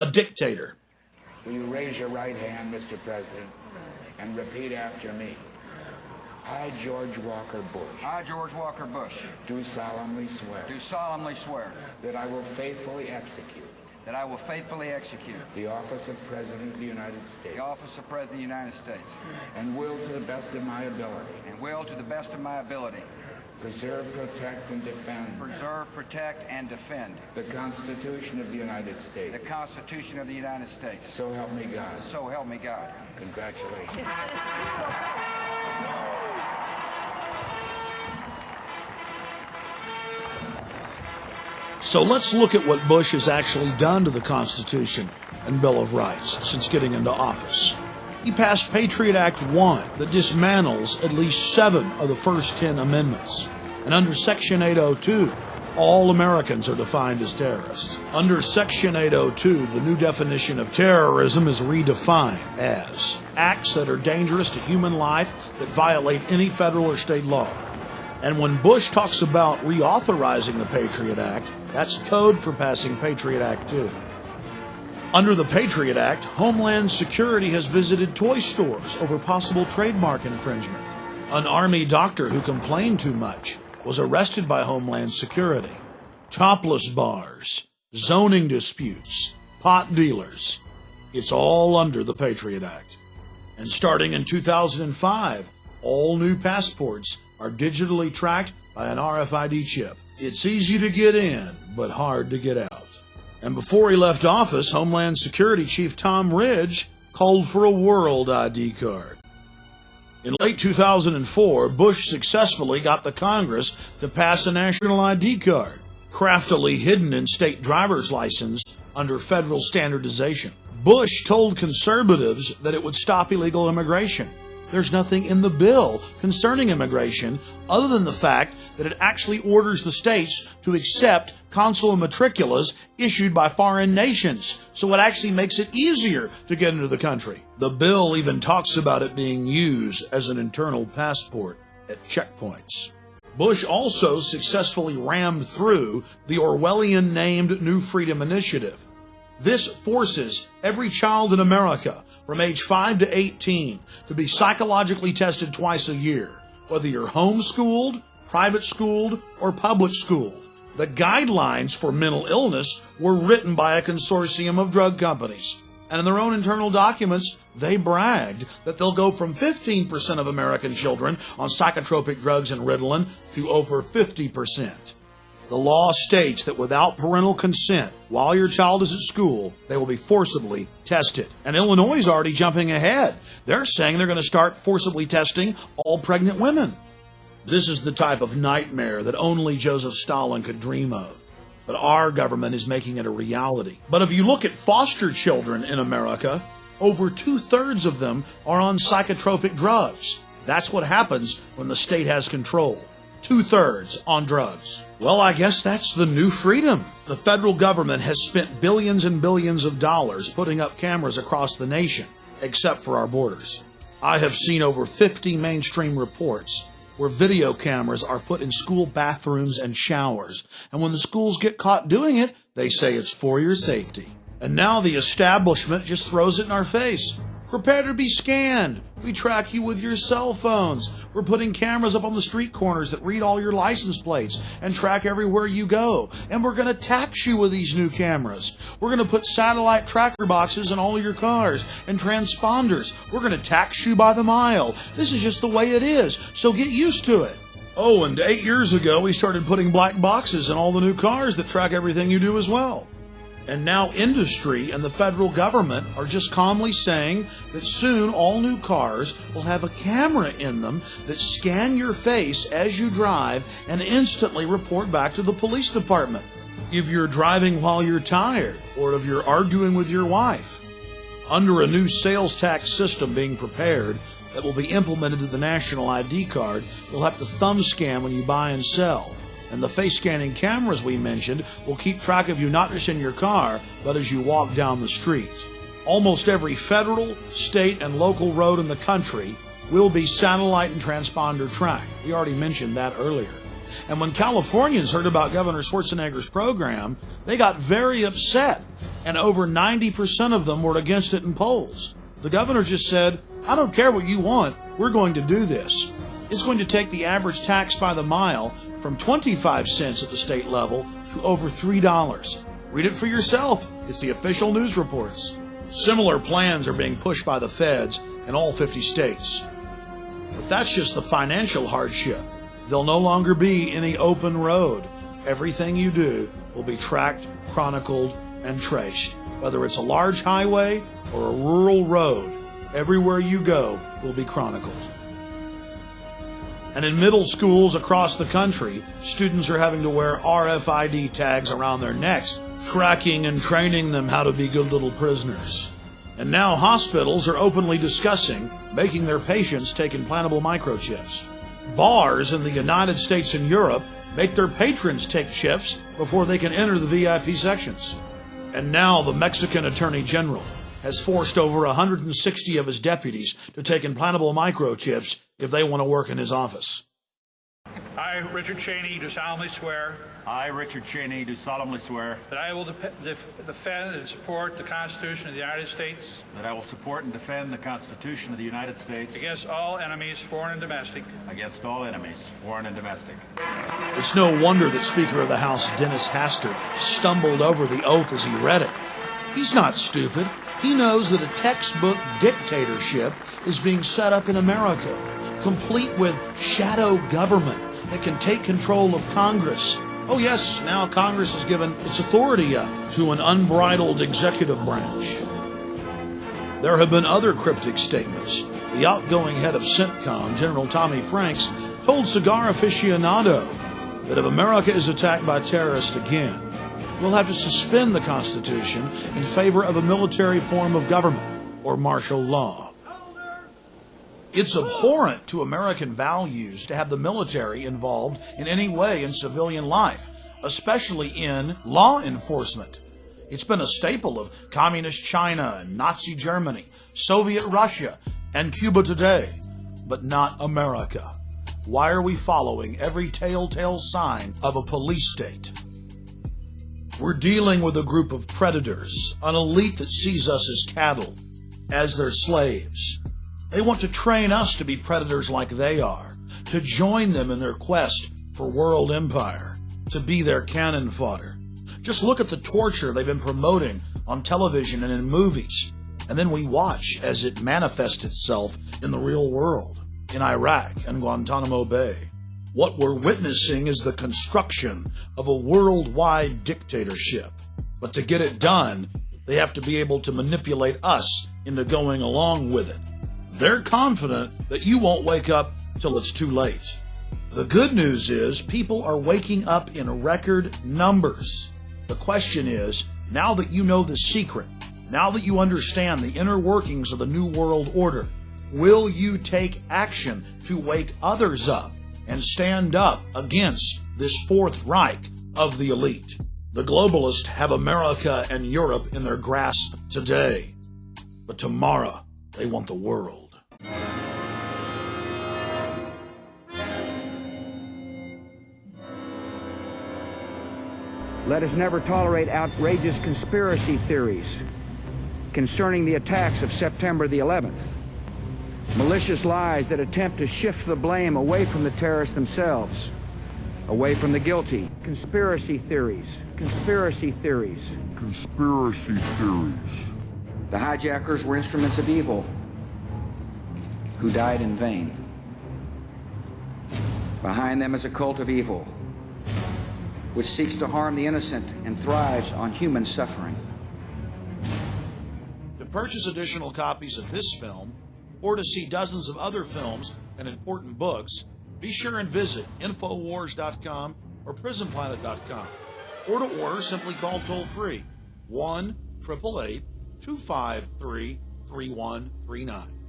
a dictator. Will you raise your right hand, Mr. President, and repeat after me? I, George Walker Bush. I, George Walker Bush. Do solemnly swear. Do solemnly swear. That I will faithfully execute. That I will faithfully execute. The office of President of the United States. The office of President of the United States. And will to the best of my ability. And will to the best of my ability. Preserve, protect, and defend. Preserve, protect, and defend. The Constitution of the United States. The Constitution of the United States. So help me God. So help me God. Congratulations. So let's look at what Bush has actually done to the Constitution and Bill of Rights since getting into office. He passed Patriot Act 1 that dismantles at least 7 of the first 10 amendments. And under Section 802, all Americans are defined as terrorists. Under Section 802, the new definition of terrorism is redefined as acts that are dangerous to human life that violate any federal or state law. And when Bush talks about reauthorizing the Patriot Act, that's code for passing Patriot Act 2. Under the Patriot Act, Homeland Security has visited toy stores over possible trademark infringement. An Army doctor who complained too much was arrested by Homeland Security. Topless bars, zoning disputes, pot dealers. It's all under the Patriot Act. And starting in 2005, all new passports are digitally tracked by an RFID chip. It's easy to get in, but hard to get out. And before he left office, Homeland Security Chief Tom Ridge called for a world ID card. In late 2004, Bush successfully got the Congress to pass a national ID card, craftily hidden in state driver's license under federal standardization. Bush told conservatives that it would stop illegal immigration. There's nothing in the bill concerning immigration other than the fact that it actually orders the states to accept consular matriculas issued by foreign nations, so it actually makes it easier to get into the country. The bill even talks about it being used as an internal passport at checkpoints. Bush also successfully rammed through the Orwellian-named New Freedom Initiative. This forces every child in America from age 5 to 18 to be psychologically tested twice a year, whether you're homeschooled, private schooled, or public schooled. The guidelines for mental illness were written by a consortium of drug companies. And in their own internal documents, they bragged that they'll go from 15% of American children on psychotropic drugs and Ritalin to over 50%. The law states that without parental consent, while your child is at school, they will be forcibly tested. And Illinois is already jumping ahead. They're saying they're going to start forcibly testing all pregnant women. This is the type of nightmare that only Joseph Stalin could dream of. But our government is making it a reality. But if you look at foster children in America, over 2/3 of them are on psychotropic drugs. That's what happens when the state has control. 2/3 on drugs. Well, I guess that's the new freedom. The federal government has spent billions and billions of dollars putting up cameras across the nation, except for our borders. I have seen over 50 mainstream reports where video cameras are put in school bathrooms and showers. And when the schools get caught doing it, they say it's for your safety. And now the establishment just throws it in our face. Prepare to be scanned. We track you with your cell phones. We're putting cameras up on the street corners that read all your license plates and track everywhere you go. And we're going to tax you with these new cameras. We're going to put satellite tracker boxes in all your cars and transponders. We're going to tax you by the mile. This is just the way it is, so get used to it. Oh, and 8 years ago, we started putting black boxes in all the new cars that track everything you do as well. And now industry and the federal government are just calmly saying that soon all new cars will have a camera in them that scan your face as you drive and instantly report back to the police department if you're driving while you're tired or if you're arguing with your wife. Under a new sales tax system being prepared that will be implemented to the national ID card, you'll have to thumb scan when you buy and sell. And the face scanning cameras we mentioned will keep track of you not just in your car, but as you walk down the street. Almost every federal, state, and local road in the country will be satellite and transponder tracked. We already mentioned that earlier. And when Californians heard about Governor Schwarzenegger's program, they got very upset and over 90% of them were against it in polls. The governor just said, I don't care what you want, we're going to do this. It's going to take the average tax by the mile from 25 cents at the state level to over $3. Read it for yourself. It's the official news reports. Similar plans are being pushed by the feds in all 50 states. But that's just the financial hardship. There'll no longer be any open road. Everything you do will be tracked, chronicled, and traced. Whether it's a large highway or a rural road, everywhere you go will be chronicled. And in middle schools across the country, students are having to wear RFID tags around their necks, tracking and training them how to be good little prisoners. And now hospitals are openly discussing making their patients take implantable microchips. Bars in the United States and Europe make their patrons take chips before they can enter the VIP sections. And now the Mexican Attorney General has forced over 160 of his deputies to take implantable microchips if they want to work in his office. I, Richard Cheney, do solemnly swear I, Richard Cheney, do solemnly swear that I will defend and support the Constitution of the United States that I will support and defend the Constitution of the United States against all enemies, foreign and domestic. against all enemies, foreign and domestic. It's no wonder that Speaker of the House Dennis Hastert stumbled over the oath as he read it. He's not stupid. He knows that a textbook dictatorship is being set up in America, complete with shadow government that can take control of Congress. Oh yes, now Congress has given its authority up to an unbridled executive branch. There have been other cryptic statements. The outgoing head of CENTCOM, General Tommy Franks, told Cigar Aficionado that if America is attacked by terrorists again, we'll have to suspend the Constitution in favor of a military form of government, or martial law. It's abhorrent to American values to have the military involved in any way in civilian life, especially in law enforcement. It's been a staple of Communist China and Nazi Germany, Soviet Russia, and Cuba today, but not America. Why are we following every telltale sign of a police state? We're dealing with a group of predators, an elite that sees us as cattle, as their slaves. They want to train us to be predators like they are, to join them in their quest for world empire, to be their cannon fodder. Just look at the torture they've been promoting on television and in movies, and then we watch as it manifests itself in the real world, in Iraq and Guantanamo Bay. What we're witnessing is the construction of a worldwide dictatorship. But to get it done, they have to be able to manipulate us into going along with it. They're confident that you won't wake up till it's too late. The good news is people are waking up in record numbers. The question is, now that you know the secret, now that you understand the inner workings of the New World Order, will you take action to wake others up and stand up against this Fourth Reich of the elite? The globalists have America and Europe in their grasp today, but tomorrow they want the world. Let us never tolerate outrageous conspiracy theories concerning the attacks of September the 11th. Malicious lies that attempt to shift the blame away from the terrorists themselves, away from the guilty. Conspiracy theories. Conspiracy theories. Conspiracy theories. The hijackers were instruments of evil who died in vain. Behind them is a cult of evil which seeks to harm the innocent and thrives on human suffering. To purchase additional copies of this film, or to see dozens of other films and important books, be sure and visit Infowars.com or PrisonPlanet.com. Or to order, simply call toll-free 1-888-253-3139.